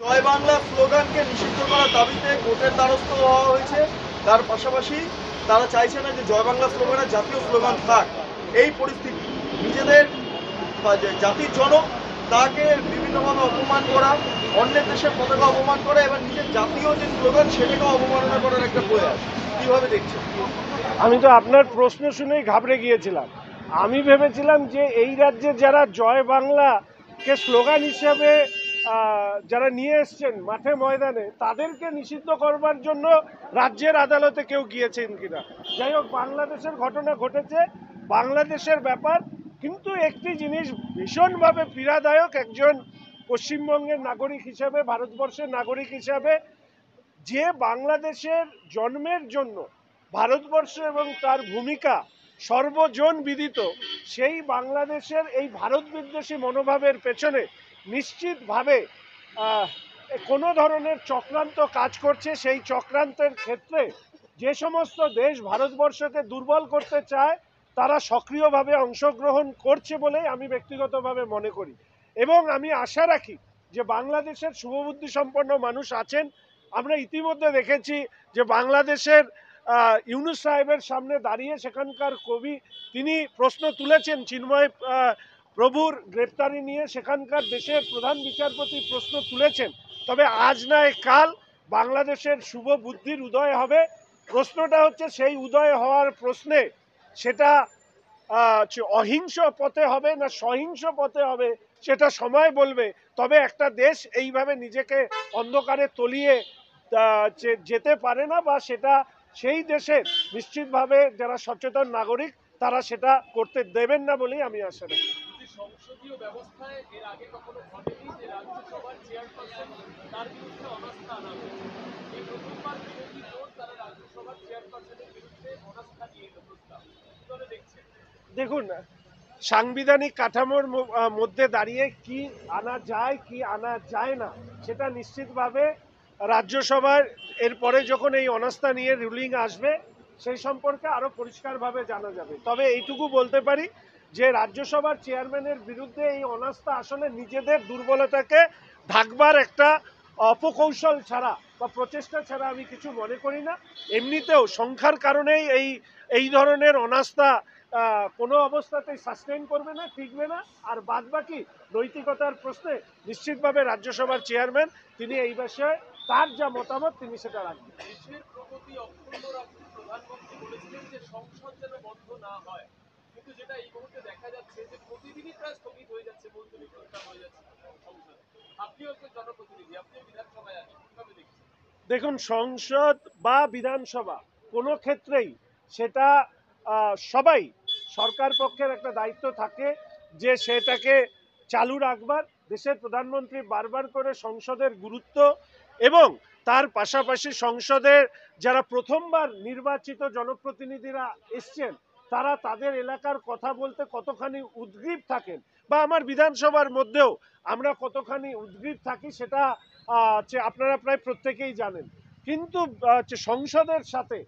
জয় বাংলা স্লোগানকে নিষিদ্ধ করার দাবিতে কোর্টের দ্বারস্থ হওয়া হয়েছে। তার পাশাপাশি তারা চাইছে না যে জয় বাংলা স্লোগানের জাতীয় স্লোগান থাক। এই পরিস্থিতি নিজেদের জাতির জনক তাকে বিভিন্নভাবে অপমান করা, অন্যের দেশের পতাকা অপমান করা এবং নিজের জাতীয় যে স্লোগান সেটাকে অবমাননা করার একটা প্রয়াস। কিভাবে দেখছেন? আমি তো আপনার প্রশ্ন শুনেই ঘাবড়ে গিয়েছিলাম। আমি ভেবেছিলাম যে এই রাজ্যে যারা জয় বাংলাকে স্লোগান হিসেবে যারা নিয়ে এসছেন মাঠে ময়দানে, তাদেরকে নিষিদ্ধ করবার জন্য রাজ্যের আদালতে কেউ গিয়েছেন কিনা। যাই হোক, বাংলাদেশের ঘটনা ঘটেছে, বাংলাদেশের ব্যাপার। কিন্তু একটি জিনিস ভীষণভাবে পীড়াদায়ক, একজন পশ্চিমবঙ্গের নাগরিক হিসাবে, ভারতবর্ষের নাগরিক হিসাবে, যে বাংলাদেশের জন্মের জন্য ভারতবর্ষ এবং তার ভূমিকা সর্বজন বিদিত, সেই বাংলাদেশের এই ভারত বিদ্বেষী মনোভাবের পেছনে নিশ্চিতভাবে কোনো ধরনের চক্রান্ত কাজ করছে। সেই চক্রান্তের ক্ষেত্রে যে সমস্ত দেশ ভারতবর্ষকে দুর্বল করতে চায় তারা সক্রিয়ভাবে অংশগ্রহণ করছে বলেই আমি ব্যক্তিগতভাবে মনে করি। এবং আমি আশা রাখি যে বাংলাদেশের শুভবুদ্ধি সম্পন্ন মানুষ আছেন। আমরা ইতিমধ্যে দেখেছি যে বাংলাদেশের ইউনূস সাহেবের সামনে দাঁড়িয়ে সেখানকার কবি তিনি প্রশ্ন তুলেছেন চিন্ময় প্রভুর গ্রেপ্তারি নিয়ে, সেখানকার দেশের প্রধান বিচারপতি প্রশ্ন তুলেছেন। তবে আজ নয় কাল বাংলাদেশের শুভ বুদ্ধির উদয় হবে। প্রশ্নটা হচ্ছে সেই উদয় হওয়ার প্রশ্নে সেটা অহিংস পথে হবে না সহিংস পথে হবে সেটা সময় বলবে। তবে একটা দেশ এইভাবে নিজেকে অন্ধকারে তলিয়ে যেতে পারে না, বা সেটা সেই দেশের নিশ্চিতভাবে যারা সচেতন নাগরিক তারা সেটা করতে দেবেন না বলেই আমি আশা রাখি। সংসদীয় ব্যবস্থায় এর আগে কখনো ঘটেনি যে রাজ্যসভার চেয়ারপারসন তার বিরুদ্ধে অনাস্থা আনা হয়েছে। এই প্রথমবার বিরোধী জোট তারা রাজ্যসভার চেয়ারপারসনের বিরুদ্ধে অনাস্থা নিয়ে এলো প্রস্তাব। কিভাবে দেখছেন? দেখুন, সাংবিধানিক কাঠামোর মধ্যে দাঁড়িয়ে কি আনা যায় কি আনা যায় না সেটা নিশ্চিতভাবে রাজ্যসভার এরপরে যখন এই অনাস্থা নিয়ে রুলিং আসবে সেই সম্পর্কে আরও পরিষ্কারভাবে জানা যাবে। তবে এইটুকু বলতে পারি যে রাজ্যসভার চেয়ারম্যানের বিরুদ্ধে এই অনাস্থা আসলে নিজেদের দুর্বলতাকে ঢাকবার একটা অপকৌশল ছাড়া বা প্রচেষ্টা ছাড়া আমি কিছু মনে করি না। এমনিতেও সংখ্যার কারণেই এই ধরনের অনাস্থা কোনো অবস্থাতেই সাস্টেইন করবে না, টিকবে না। আর বাদবাকি নৈতিকতার প্রশ্নে নিশ্চিতভাবে রাজ্যসভার চেয়ারম্যান তিনি এই বিষয়ে তার যা মতামত তিনি সেটা রাখবেন। দেশের প্রগতি অক্ষুণ্ণ রাখতে প্রধানমন্ত্রী বলেছিলেন যে সংসদ যেন বন্ধ না হয়, কিন্তু যেটা এই মুহূর্তে দেখা যাচ্ছে যে প্রতিদিনই প্রায় স্থগিত হয়ে যাচ্ছে, মুলতবি প্রস্তাব হয়ে যাচ্ছে সংসদে। আপনিও একজন জনপ্রতিনিধি, আপনিও বিধানসভায় আছেন, কিভাবে দেখছেন? দেখুন, সংসদ বা বিধানসভা কোনো ক্ষেত্রেই সেটা সবাই সরকার পক্ষের একটা দায়িত্ব থাকে যে সেটাকে চালু রাখবার। দেশের প্রধানমন্ত্রী বারবার করে সংসদের গুরুত্ব এবং তার পাশাপাশি সংসদের যারা প্রথমবার নির্বাচিত জনপ্রতিনিধিরা এসছেন তারা তাদের এলাকার কথা বলতে কতখানি উদ্গ্রীব থাকেন, বা আমার বিধানসভার মধ্যেও আমরা কতখানি উদ্গ্রীব থাকি সেটা আপনারা প্রায় প্রত্যেকেই জানেন। কিন্তু সংসদের সাথে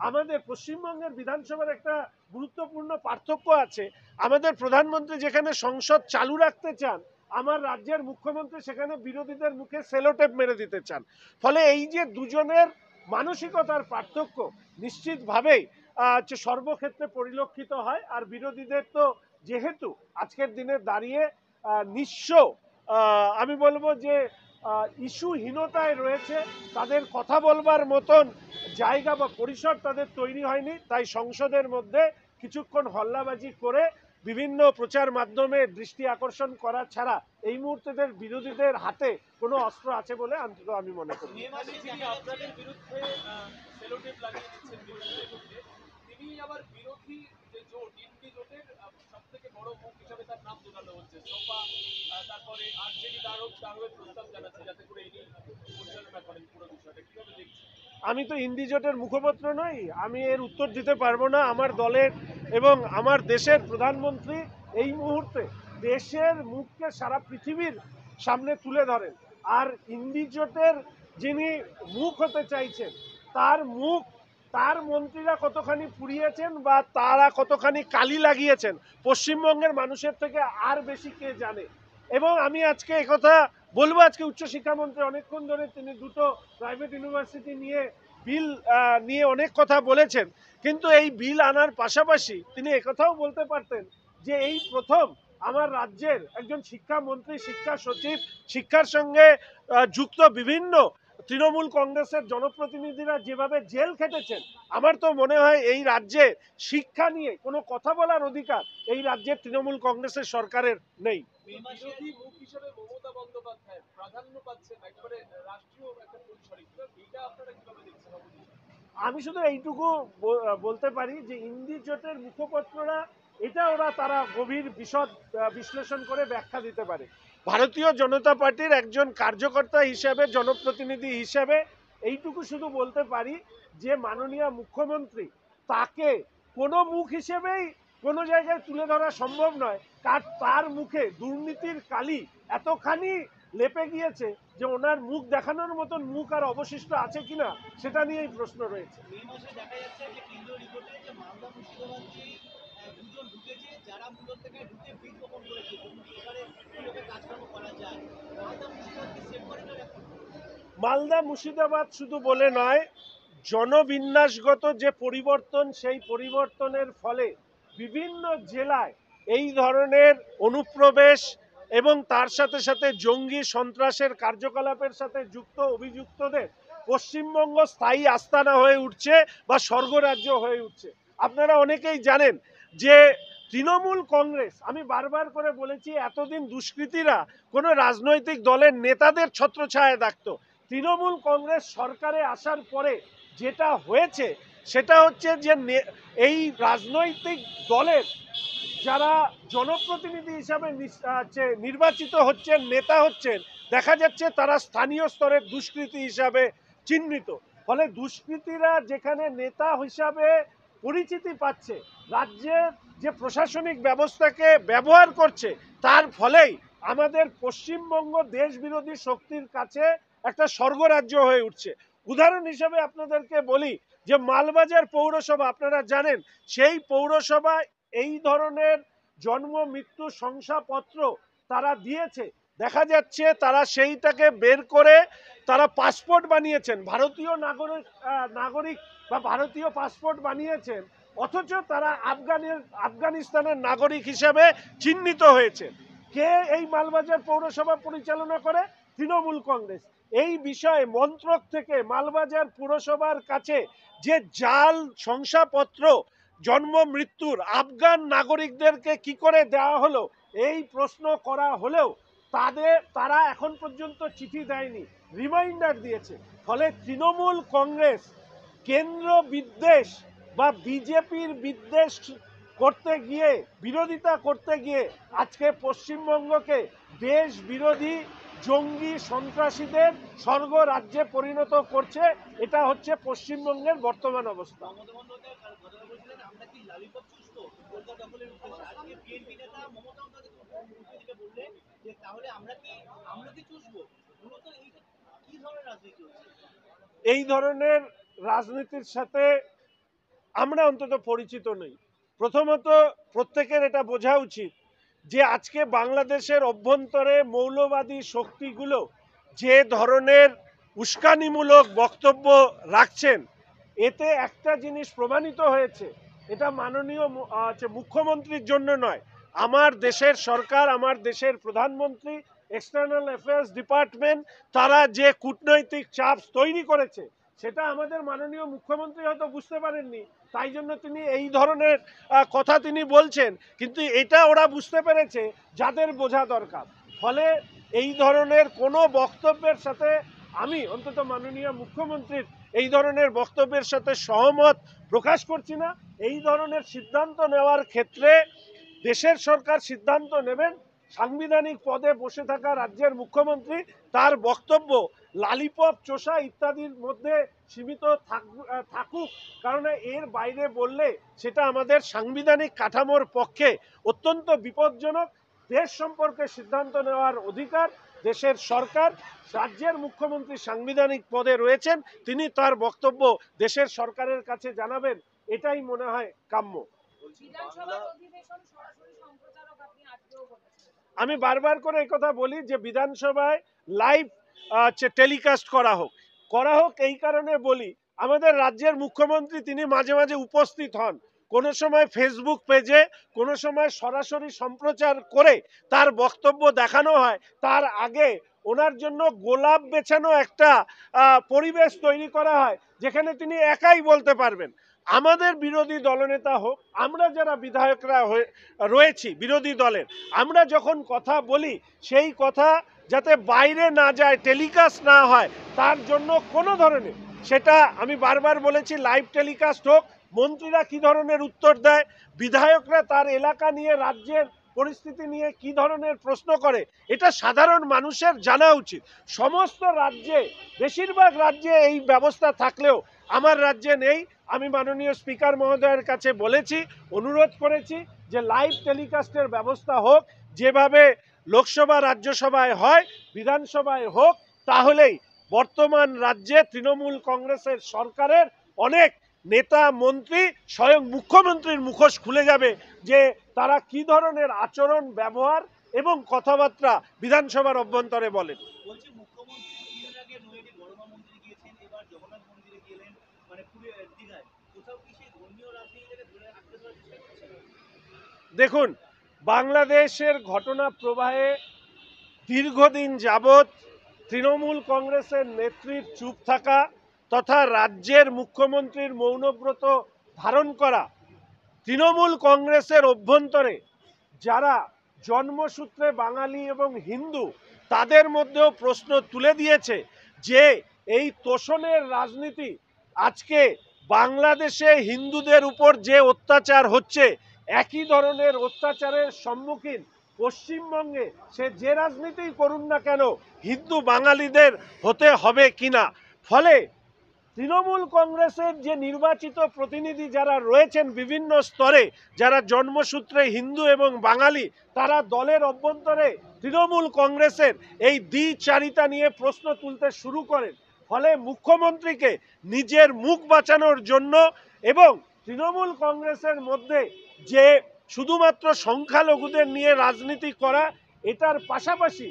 আমাদের পশ্চিমবঙ্গের বিধানসভার একটা গুরুত্বপূর্ণ পার্থক্য আছে। আমাদের প্রধানমন্ত্রী যেখানে সংসদ চালু রাখতে চান, আমার রাজ্যের মুখ্যমন্ত্রী সেখানে বিরোধীদের মুখে সেলোটেপ মেরে দিতে চান। ফলে এই যে দুজনের মানসিকতার পার্থক্য নিশ্চিতভাবেই সর্বক্ষেত্রে পরিলক্ষিত হয়। আর বিরোধীদের তো যেহেতু আজকের দিনে দাঁড়িয়ে নিঃস্ব, আমি বলবো যে ইস্যুহীনতায় রয়েছে, তাদের কথা বলবার মতন জায়গা বা পরিসর তাদের তৈরি হয়নি। তাই সংসদের মধ্যে কিছুক্ষণ হল্লাবাজি করে বিভিন্ন প্রচার মাধ্যমে দৃষ্টি আকর্ষণ করা ছাড়া এই মুহূর্তে বিরোধীদের হাতে কোনো অস্ত্র আছে বলে অন্তত আমি মনে করি। আপনাদের বিরুদ্ধে সেলোটেপ লাগিয়ে দিচ্ছেন বিরোধীদের মধ্যে, তিনি আবার বিরোধী যে জোট ইন্ডি জোটের সব থেকে বড় মুখ হিসাবে তার নাম দোলানো হচ্ছে। সোফা তারপরে আরজেডি তারও প্রস্তাব জানাচ্ছে যাতে করে ইনি পরিচালনা করেন পুরো বিষয়টা। কিভাবে দেখছেন? আমি তো ইন্ডি জোটের মুখপাত্র নই, আমি এর উত্তর দিতে পারবো না। আমার দলের এবং আমার দেশের প্রধানমন্ত্রী এই মুহূর্তে দেশের মুখকে সারা পৃথিবীর সামনে তুলে ধরেন। আর ইন্ডি জোটের যিনি মুখ হতে চাইছেন তার মুখ তার মন্ত্রীরা কতখানি পুড়িয়েছেন বা তারা কতখানি কালি লাগিয়েছেন পশ্চিমবঙ্গের মানুষের থেকে আর বেশি কে জানে। এবং আমি আজকে একথা বলবো, আজকে উচ্চশিক্ষামন্ত্রী অনেকক্ষণ ধরে তিনি দুটো প্রাইভেট ইউনিভার্সিটি নিয়ে বিল নিয়ে অনেক কথা বলেছেন, কিন্তু এই বিল আনার পাশাপাশি তিনি একথাও বলতে পারতেন যে এই প্রথম আমার রাজ্যের একজন শিক্ষামন্ত্রী, শিক্ষা সচিব, শিক্ষার সঙ্গে যুক্ত বিভিন্ন তৃণমূল কংগ্রেসের জনপ্রতিনিধিরা যেভাবে জেল খেটেছেন, আমার তো মনে হয় এই রাজ্যে শিক্ষা নিয়ে কোনো কথা বলার অধিকার এই রাজ্যের তৃণমূল কংগ্রেসের সরকারের নেই। বিরোধী মুখ হিসেবে মমতা বন্দ্যোপাধ্যায় প্রাধান্য পাচ্ছেন একেবারে রাষ্ট্রীয় একটা পরিসরে, এটা আপনারা কিভাবে দেখছেন? আমি শুধু এইটুকু বলতে পারি যে ইন্দি জোটের মুখপত্ররা তারা গভীর বিশদ বিশ্লেষণ করে ব্যাখ্যা দিতে পারে। ভারতীয় জনতা পার্টির একজন কার্যকর্তা হিসেবে, জনপ্রতিনিধি হিসেবে এইটুকু শুধু বলতে পারি যে মাননীয় মুখ্যমন্ত্রী তাকে কোনো মুখ হিসেবেই কোনো জায়গায় তুলে ধরা সম্ভব নয়, তার মুখে দুর্নীতির কালি এতখানি লেপে গিয়েছে যে ওনার মুখ দেখানোর মতন মুখ আর অবশিষ্ট আছে কিনা সেটা নিয়েই প্রশ্ন রয়েছে। এই মাসে দেখা যাচ্ছে যে কেন্দ্রীয় রিপোর্টে যে মালদা মুর্শিদাবাদ দুজন ঢুকেছে, যারা মূলত থেকে ঢুকে বিল গোপন করেছে এবং এবারে কিভাবে কাজকর্ম করা যায়। মালদা মুর্শিদাবাদকে সেভ করে না এখন। মালদা মুর্শিদাবাদ শুধু বলে নয়, জনবিন্যাসগত যে পরিবর্তন, সেই পরিবর্তনের ফলে বিভিন্ন জেলায় এই ধরনের অনুপ্রবেশ এবং তার সাথে সাথে জঙ্গি সন্ত্রাসের কার্যকলাপের সাথে যুক্ত অভিযুক্তদের পশ্চিমবঙ্গ স্থায়ী আস্তানা হয়ে উঠছে বা স্বর্গরাজ্য হয়ে উঠছে। আপনারা অনেকেই জানেন যে তৃণমূল কংগ্রেস, আমি বারবার করে বলেছি, এতদিন দুষ্কৃতীরা কোনো রাজনৈতিক দলের নেতাদের ছত্রছায়ায় থাকতো। তৃণমূল কংগ্রেস সরকারে আসার পরে যেটা হয়েছে সেটা হচ্ছে যে এই রাজনৈতিক দলের যারা জনপ্রতিনিধি হিসাবে নির্বাচিত হচ্ছেন, নেতা হচ্ছেন, দেখা যাচ্ছে তারা স্থানীয় স্তরের দুষ্কৃতী হিসাবে চিহ্নিত। ফলে দুষ্কৃতীরা যেখানে নেতা হিসাবে পরিচিতি পাচ্ছে, রাজ্যের যে প্রশাসনিক ব্যবস্থাকে ব্যবহার করছে, তার ফলেই আমাদের পশ্চিমবঙ্গ দেশ বিরোধী শক্তির কাছে একটা স্বর্গরাজ্য হয়ে উঠছে। উদাহরণ হিসাবে আপনাদেরকে বলি যে মালবাজার পৌরসভা, আপনারা জানেন সেই পৌরসভায় এই ধরনের জন্ম মৃত্যু শংসাপত্র তারা দিয়েছে, দেখা যাচ্ছে তারা সেইটাকে বের করে তারা পাসপোর্ট বানিয়েছেন, ভারতীয় নাগরিক বা ভারতীয় পাসপোর্ট বানিয়েছেন, অথচ তারা আফগানিস্তানের নাগরিক হিসেবে চিহ্নিত হয়েছে। কে এই মালবাজার পৌরসভা পরিচালনা করে? তৃণমূল কংগ্রেস। এই বিষয়ে মন্ত্রক থেকে মালবাজার পুরসভার কাছে যে জাল শংসাপত্র জন্ম মৃত্যুর আফগান নাগরিকদেরকে কি করে দেওয়া হলো, এই প্রশ্ন করা হলেও তারা এখন পর্যন্ত চিঠি দেয়নি, রিমাইন্ডার দিয়েছে। ফলে তৃণমূল কংগ্রেস কেন্দ্র বিদ্বেষ বা বিজেপির বিদ্বেষ করতে গিয়ে, বিরোধিতা করতে গিয়ে আজকে পশ্চিমবঙ্গকে দেশ বিরোধী জঙ্গি সন্ত্রাসীদের স্বর্গ রাজ্যে পরিণত করছে। এটা হচ্ছে পশ্চিমবঙ্গের বর্তমান অবস্থা। মমতা বন্দ্যোপাধ্যায় কথা বলছিলেন, আমরা কি লালিপপ চুষবো কলকাতা দখলের উদ্দেশ্যে। আজকে বিএনপি নেতা মমতা বন্দ্যোপাধ্যায় বললেন যে তাহলে আমরা কি চুষবো। মূলত এই কি ধরনের রাজনীতি হচ্ছে? এই ধরনের রাজনীতির সাথে আমরা অন্তত পরিচিত নই। প্রথমত প্রত্যেকের এটা বোঝা উচিত যে আজকে বাংলাদেশের অভ্যন্তরে মৌলবাদী শক্তিগুলো যে ধরনের উস্কানিমূলক বক্তব্য রাখছেন, এতে একটা জিনিস প্রমাণিত হয়েছে, এটা মাননীয় মুখ্যমন্ত্রীর জন্য নয়, আমার দেশের সরকার, আমার দেশের প্রধানমন্ত্রী, এক্সটার্নাল অ্যাফেয়ার্স ডিপার্টমেন্ট, তারা যে কূটনৈতিক চাপ তৈরি করেছে সেটা আমাদের মাননীয় মুখ্যমন্ত্রী হয়তো বুঝতে পারেননি, তাই জন্য তিনি এই ধরনের কথা তিনি বলছেন। কিন্তু এটা ওরা বুঝতে পেরেছে যাদের বোঝা দরকার। ফলে এই ধরনের কোনো বক্তব্যের সাথে আমি অন্তত মাননীয় মুখ্যমন্ত্রীর এই ধরনের বক্তব্যের সাথে সহমত প্রকাশ করছি না। এই ধরনের সিদ্ধান্ত নেওয়ার ক্ষেত্রে দেশের সরকার সিদ্ধান্ত নেবেন, সাংবিধানিক পদে বসে থাকা রাজ্যের মুখ্যমন্ত্রী তার বক্তব্য লালিপপ চোষা ইত্যাদির মধ্যে সীমিত থাকুক, কারণ এর বাইরে বললে সেটা আমাদের সাংবিধানিক কাঠামোর পক্ষে অত্যন্ত বিপজ্জনক। দেশ সম্পর্কে সিদ্ধান্ত নেওয়ার অধিকার দেশের সরকার, রাজ্যের মুখ্যমন্ত্রী সাংবিধানিক পদে রয়েছেন, তিনি তার বক্তব্য দেশের সরকারের কাছে জানাবেন, এটাই মনে হয় কাম্য। আমি বারবার করে এই কথা বলি যে বিধানসভায় লাইভ টেলিকাস্ট করা হোক এই কারণে বলি, আমাদের রাজ্যের মুখ্যমন্ত্রী তিনি মাঝে মাঝে উপস্থিত হন, কোনো সময় ফেসবুক পেজে, কোনো সময় সরাসরি সম্প্রচার করে তার বক্তব্য দেখানো হয়। তার আগে ওনার জন্য গোলাপ বেছানো একটা পরিবেশ তৈরি করা হয় যেখানে তিনি একাই বলতে পারবেন। আমাদের বিরোধী দলনেতা হোক, আমরা যারা বিধায়করা রয়েছি বিরোধী দলের, আমরা যখন কথা বলি সেই কথা যাতে বাইরে না যায়, টেলিকাস্ট না হয়, তার জন্য কোনো ধরনের, সেটা আমি বারবার বলেছি, লাইভ টেলিকাস্ট হোক, মন্ত্রীরা কি ধরনের উত্তর দেয়, বিধায়করা তার এলাকা নিয়ে, রাজ্যের পরিস্থিতি নিয়ে কি ধরনের প্রশ্ন করে, এটা সাধারণ মানুষের জানা উচিত। সমস্ত রাজ্যে, বেশিরভাগ রাজ্যে এই ব্যবস্থা থাকলেও আমার রাজ্যে নেই। আমি মাননীয় স্পিকার মহোদয়ের কাছে বলেছি, অনুরোধ করেছি যে লাইভ টেলিকাস্টের ব্যবস্থা হোক, যেভাবে লোকসভা রাজ্যসভায় হয় বিধানসভায় হোক, তাহলেই বর্তমান রাজ্যে তৃণমূল কংগ্রেসের সরকারের অনেক নেতা মন্ত্রী, স্বয়ং মুখ্যমন্ত্রীর মুখোশ খুলে যাবে যে তারা কি ধরনের আচরণ, ব্যবহার এবং কথাবার্তা বিধানসভার অভ্যন্তরে বলেন। বলছি মুখ্যমন্ত্রী কিছুদিন আগে নৈহাটি বড়মা মন্দিরে গিয়েছেন, এবার জগন্নাথ মন্দিরে গেলেন, মানে পুরো দীঘায়, কোথাও কি সেই ধর্মীয় রাজনীতিটাকে ধরে রাখতে দেওয়ার চেষ্টা করছেন? দেখুন, বাংলাদেশের ঘটনা প্রবাহে দীর্ঘদিন যাবৎ তৃণমূল কংগ্রেসের নেত্রীর চুপ থাকা তথা রাজ্যের মুখ্যমন্ত্রীর মৌনব্রত ধারণ করা, তৃণমূল কংগ্রেসের অভ্যন্তরে যারা জন্মসূত্রে বাঙালি এবং হিন্দু, তাদের মধ্যেও প্রশ্ন তুলে দিয়েছে যে এই তোষণের রাজনীতি, আজকে বাংলাদেশে হিন্দুদের উপর যে অত্যাচার হচ্ছে, একই ধরনের অত্যাচারের সম্মুখীন পশ্চিমবঙ্গে সে যে রাজনীতিই করুন না কেন হিন্দু বাঙালিদের হতে হবে কিনা। ফলে তৃণমূল কংগ্রেসের যে নির্বাচিত প্রতিনিধি যারা রয়েছেন বিভিন্ন স্তরে, যারা জন্মসূত্রে হিন্দু এবং বাঙালি, তারা দলের অভ্যন্তরে তৃণমূল কংগ্রেসের এই দ্বিচারিতা নিয়ে প্রশ্ন তুলতে শুরু করেন। ফলে মুখ্যমন্ত্রীকে নিজের মুখ বাঁচানোর জন্য এবং তৃণমূল কংগ্রেসের মধ্যে যে শুধুমাত্র সংখ্যালঘুদের নিয়ে রাজনীতি করা, এটার পাশাপাশি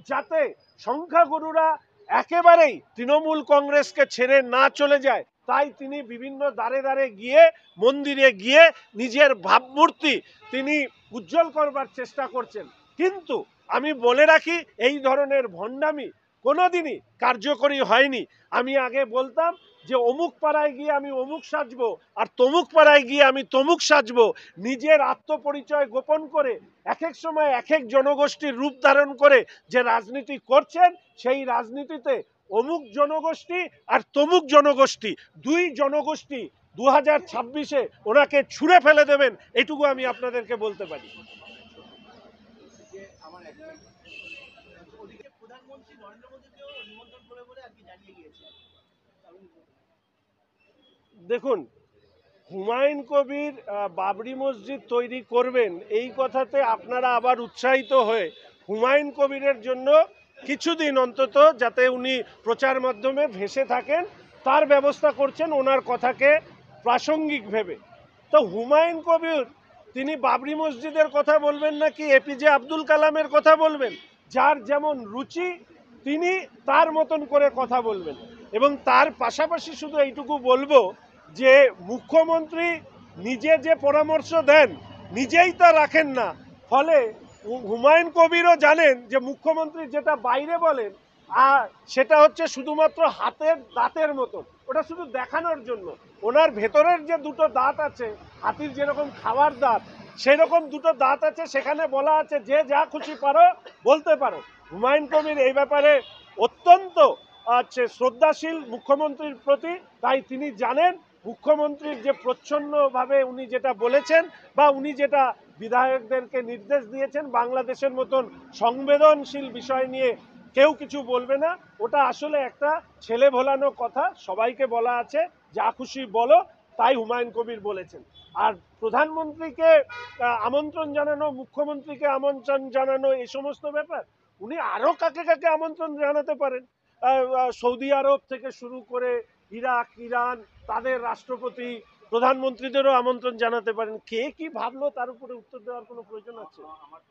যাতে সংখ্যাগুরুরা একেবারেই তৃণমূল কংগ্রেসকে ছেড়ে না চলে যায়, তাই তিনি বিভিন্ন দ্বারে দ্বারে গিয়ে, মন্দিরে গিয়ে নিজের ভাবমূর্তি তিনি উজ্জ্বল করবার চেষ্টা করছেন। কিন্তু আমি বলে রাখি, এই ধরনের ভণ্ডামি কোনোদিনই কার্যকরী হয়নি। আমি আগে বলতাম যে অমুক পাড়ায় গিয়ে আমি অমুক সাজবো আর তমুক পাড়ায় গিয়ে আমি তমুক সাজবো, নিজের আত্মপরিচয় গোপন করে এক এক সময় এক এক জনগোষ্ঠীর রূপ ধারণ করে যে রাজনীতি করছেন, সেই রাজনীতিতে অমুক জনগোষ্ঠী আর তমুক জনগোষ্ঠী, দুই জনগোষ্ঠী 2026-এ ওনাকে ছুঁড়ে ফেলে দেবেন, এটুকু আমি আপনাদেরকে বলতে পারি। যে আমার ওদিকে প্রধানমন্ত্রী নরেন্দ্র মোদীকেও নিমন্ত্রণ করে বলে আর কি জানিয়ে গিয়েছে। দেখুন, হুমায়ুন কবির বাবরি মসজিদ তৈরি করবেন এই কথাতে আপনারা আবার উৎসাহিত হয়ে হুমায়ুন কবিরের জন্য কিছুদিন অন্তত যাতে উনি প্রচার মাধ্যমে ভেসে থাকেন তার ব্যবস্থা করছেন, ওনার কথাকে প্রাসঙ্গিক ভেবে। তো হুমায়ুন কবির তিনি বাবরি মসজিদের কথা বলবেন নাকি এপিজে আব্দুল কালামের কথা বলবেন, যার যেমন রুচি তিনি তার মতন করে কথা বলবেন। এবং তার পাশাপাশি শুধু এইটুকু বলবো যে মুখ্যমন্ত্রী নিজে যে পরামর্শ দেন নিজেই তা রাখেন না, ফলে হুমায়ুন কবিরও জানেন যে মুখ্যমন্ত্রী যেটা বাইরে বলেন আর সেটা হচ্ছে শুধুমাত্র হাতের দাঁতের মতন, ওটা শুধু দেখানোর জন্য। ওনার ভেতরের যে দুটো দাঁত আছে, হাতির যেরকম খাওয়ার দাঁত, সেরকম দুটো দাঁত আছে, সেখানে বলা আছে যে যা খুশি পারো বলতে পারো। হুমায়ুন কবির এই ব্যাপারে অত্যন্ত শ্রদ্ধাশীল মুখ্যমন্ত্রীর প্রতি, তাই তিনি জানেন মুখ্যমন্ত্রীর যে প্রচ্ছন্নভাবে উনি যেটা বলেছেন বা উনি যেটা বিধায়কদেরকে নির্দেশ দিয়েছেন, বাংলাদেশের মতন সংবেদনশীল বিষয় নিয়ে কেউ কিছু বলবে না, ওটা আসলে একটা ছেলে ভোলানো কথা, সবাইকে বলা আছে যা খুশি বলো, তাই হুমায়ুন কবির বলেছেন। আর প্রধানমন্ত্রীকে আমন্ত্রণ জানানো, মুখ্যমন্ত্রীকে আমন্ত্রণ জানানো, এই সমস্ত ব্যাপার উনি আরও কাকে কাকে আমন্ত্রণ জানাতে পারেন, সৌদি আরব থেকে শুরু করে ইরাক, ইরান, তাদের রাষ্ট্রপতি, প্রধানমন্ত্রীদেরও আমন্ত্রণ জানাতে পারেন। কে কি ভাবলো তার উপরে উত্তর দেওয়ার কোনো প্রয়োজন আছে? আমার